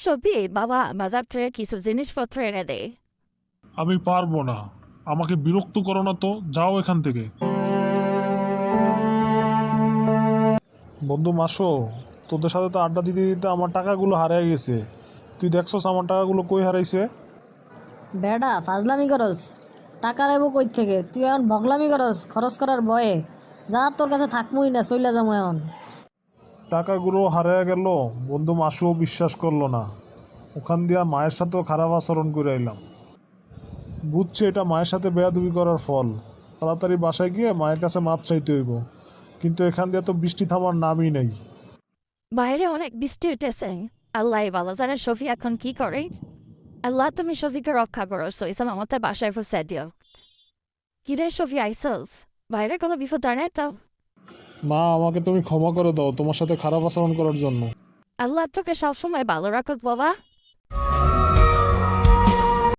সবই বাবা বাজার থেকে কিছু জিনিসপত্র এনে দে। আমি পারবো না, আমাকে বিরক্ত করো না তো, যাও এখান থেকে। বন্ধু মাসো, তোদের সাথে তো আড্ডা দিতে দিতে আমার টাকাগুলো হারিয়ে গেছে। তুই দেখছস আমার টাকাগুলো কই হারাইছে? বেডা ফাজলামি করস, টাকা রাইব কই থেকে? তুই এখন বগলামি করস খরচ করার ভয়ে। যা, তোর কাছে থাকমুই না, চইলা যাবো এখন। টাকাগুলো হারিয়ে গেল, বন্ধু মাসুও বিশ্বাস করলো না। ওখান দিয়া মায়ের সাথেও খারাপ আচরণ করে আইলাম। বুঝছি এটা মায়ের সাথে বেয়াদবি করার ফল। তাড়াতাড়ি বাসায় গিয়ে মায়ের কাছে মাপ চাইতে হইব। কিন্তু এখান দিয়ে তো বৃষ্টি থামার নামই নাই। বাইরে অনেক বৃষ্টি উঠেছে। আল্লাহ ভালো জানে সফি এখন কি করে। আল্লাহ তুমি সফিকে রক্ষা করো, সইসাল আমাদের বাসায় ফুসে দিও। কিরে সফি আইসস? বাইরে কোনো বিপদ আর নাই তো? মা, আমাকে তুমি ক্ষমা করে দাও তোমার সাথে খারাপ আচরণ করার জন্য। আল্লাহ তোকে সবসময় ভালো রাখুক বাবা।